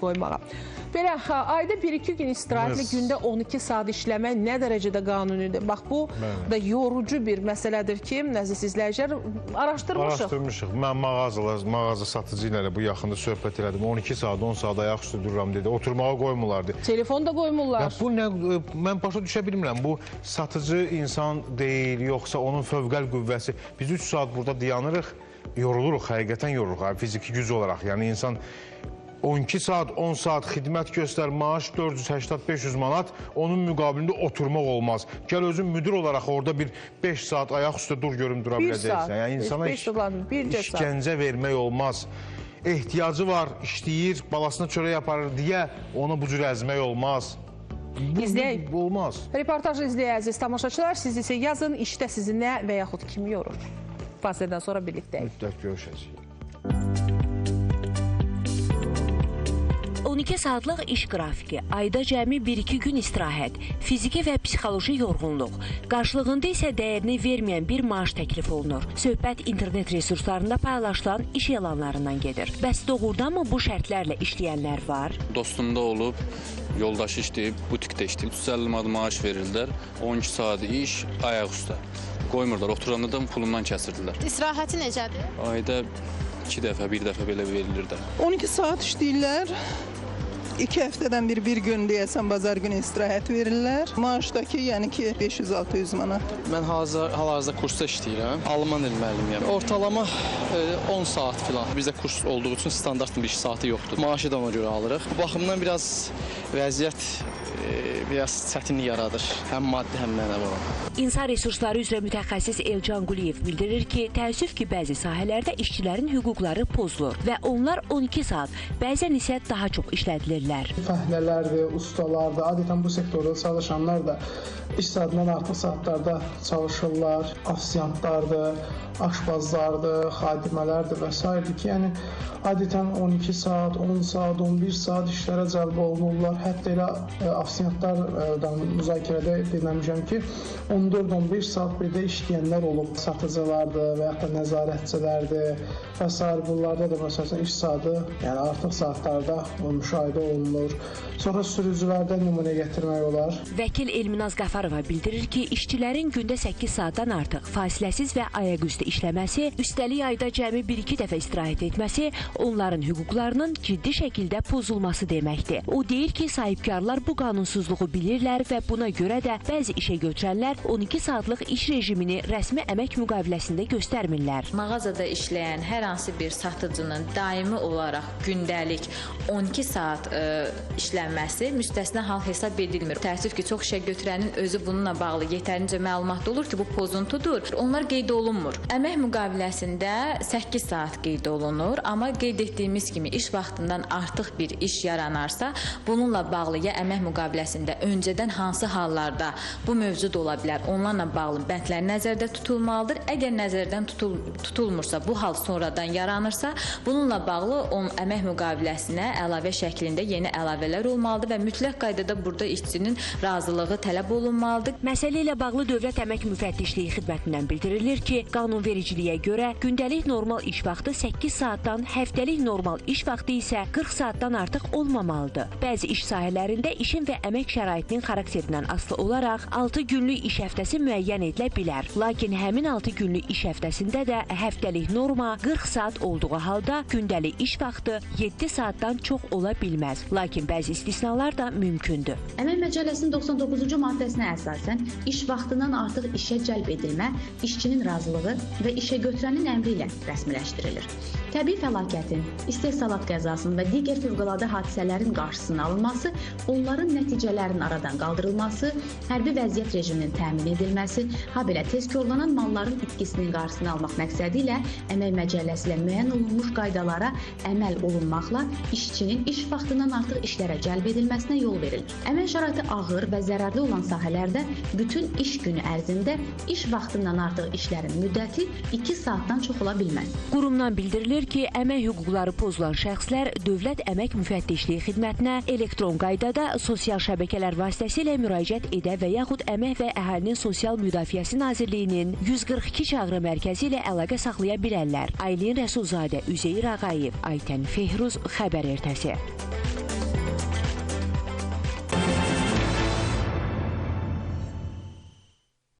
qoymağa. Belə, ayda 1-2 gün istirahətlə gündə 12 saat işləmək nə dərəcədə qanunidir? Bax, bu da yorucu bir məsələdir ki, əziz izləyicilər, araşdırmışıq. Araşdırmışıq. Mən mağaza satıcı ilə bu yaxında söhbət elədim. 12 saat, 10 saat ayaq üstə dururam dedi. Oturmağa qoymurlardı. Telefon da qoymurlar. Bu nə, mən başa düşə bilmirəm. Bu satıcı insan deyil, yoxsa onun fövqəl qüvvəsi. Biz 3 saat burada dayanırıq, yoruluruq, həqiqətən yoruluruq, fiziki güc olaraq. Yəni insan 12 saat, 10 saat xidmət göstər, maaş 480-500 manat, onun müqabilində oturmaq olmaz. Gəl özün müdür olaraq orada bir 5 saat ayaq üstə dur görüm dura biləcəksən. Yəni insana işgəncə vermək olmaz. Ehtiyacı var, işləyir, balasına çörək aparır deyə ona bu cür əzmək olmaz. İzləyək. Olmaz. Reportajı izləyək əziz tamaşaçılar. Siz isə yazın, işdə sizi nə və yaxud kim yorur? Fasilədən sonra birlikdəyik. Mütləq görüşəcəyik. 12 saatlıq iş qrafiki, ayda cəmi 1-2 gün istirahət, fiziki və psixoloji yorğunluq, qarşılığında isə dəyərini verməyən bir maaş təklif olunur. Söhbət internet resurslarında paylaşılan iş elanlarından gedir. Bəs doğrudanmı bu şərtlərlə işləyənlər var? Dostumda olub, yoldaşı işləyib, butikdə işləyib, 350 manat maaş verirlər, 12 saat iş, ayaq üstə. Qoymurlar, oturanda da pulundan kəsirdilər. İstirahəti necədir? Ayda 2 dəfə, 1 dəfə belə verilir də. 12 saat işləyirlər. 2 həftədən bir gün deyəsən bazar günü istirahət verirlər. Maaşdakı yəni ki 500-600 manat. Mən hal-hazırda kursda işləyirəm. Alman dil müəllimiyəm. Ortalama 10 saat filan. Bizdə kurs olduğu üçün standart bir iş saatı yoxdur. Maaşı da ona görə alırıq. Bu baxımdan biraz vəziyyət biraz çətinlik yaradır. Həm maddi, həm mənəvi olaraq. İnsan resursları üzrə mütəxəssis Elcan Quliyev bildirir ki, təəssüf ki, bəzi sahələrdə işçilərin hüquqları pozulur və onlar 12 saat, bəzən isə daha çox işlədilirlər. Fəhlələrdir, ustalardır, adətən bu sektorda çalışanlar da iş saatından artıq saatlarda çalışırlar, afisiyantlardır, aşbazlardır, xadimələrdir və s. ki, yəni adətən 12 saat, 10 saat, 11 saat işlərə cəlb olunurlar. Hətta elə afisiyantlardan müzakirədə deməmişəm ki, 14-15 saat bir də işləyənlər olub. Satıcılardır və yaxud da nəzarətçilərdir və s. Bunlarda da məsələn iş saatı yəni artıq saatlarda müşahidə olunur. Sonra sürücülərdə nümunə gətirmək olar. Vəkil Elminaz Qafarova bildirir ki, işçilərin gündə 8 saatdan artıq fasiləsiz və ayaqüstü işləməsi, üstəlik ayda cəmi 1-2 dəfə istirahət etməsi onların hüquqlarının ciddi şəkildə pozulması deməkdir. O deyir ki, sahibkarlar bu qanunsuzluğu bilirlər və buna görə də bəzi işə götürənlər 12 saatlıq iş rejimini rəsmi əmək müqaviləsində göstərmirlər. Mağazada işləyən hər hansı bir satıcının daimi olaraq gündəlik 12 saat işlənməsi müstəsna hal hesab edilmir. Təəssüf ki, çox işə götürənin özü bununla bağlı yetərincə məlumatlı olur ki, bu pozuntudur. Onlar qeyd olunmur. Əmək müqaviləsində 8 saat qeyd olunur, amma qeyd etdiyimiz kimi iş vaxtından artıq bir iş yaranarsa, bununla bağlı ya əmək müqaviləsində öncədən hansı hallarda bu mövcud ola bilər, onlarla bağlı bəndlər nəzərdə tutulmalıdır. Əgər nəzərdən tutulmursa, bu hal sonradan yaranırsa, bununla bağlı əmək müqaviləsinə əlavə şəklində yeni əlavələr olmalıdır və mütləq qaydada burada işçinin razılığı tələb olunmalıdır. Məsələ ilə bağlı Dövlət Əmək Müfəttişliyi xidmətindən bildirilir ki, qanunvericiliyə görə gündəlik normal iş vaxtı 8 saatdan, həftəlik normal iş vaxtı isə 40 saatdan artıq olmamalıdır. Bəzi iş sahələrində işin və əmək şəraitinin xarakterindən asılı olaraq 6 günlük iş həftəsi müəyyən edilə bilər. Lakin həmin 6 günlük iş həftəsində də həftəlik norma 40 saat olduğu halda gündəlik iş vaxtı 7 saatdan çox ola bilməz. Lakin bəzi istisnalar da mümkündür. Əmək Məcəlləsinin 99-cu maddəsinə əsasən iş vaxtından artıq işə cəlb edilmə işçinin razılığı və işə götürənin əmri ilə rəsmiləşdirilir. Təbii fəlakətin, istehsalat qəzasının və digər fövqəladə hadisələrin qarşısının alınması, onların nəticələrinin aradan qaldırılması, hərbi vəziyyət rejiminin təmin edilməsi, habelə tez korlanan malların itkisinin qarşısını almaq məqsədi ilə Əmək Məcəlləsi ilə müəyyən olunmuş qaydalara əməl olunmaqla işçinin iş vaxtından artıq işlərə cəlb edilməsinə yol verilir. Əmək şəraiti ağır və zərərli olan sahələrdə bütün iş günü ərzində iş vaxtından artıq işlərin müddəti 2 saatdan çox ola bilməz. Qurumdan bildirilir ki, əmək hüquqları pozulan şəxslər Dövlət Əmək Müfəttişliyi xidmətinə elektron qaydada sosial Sosial şəbəkələr vasitəsilə müraciət edə və yaxud Əmək və Əhalinin Sosial Müdafiəsi Nazirliyinin 142 çağrı mərkəzi ilə əlaqə saxlaya bilərlər. Aylin Rəsulzadə, Üzeyir Ağayev, Aytən Fehruz, Xəbər Ertəsi.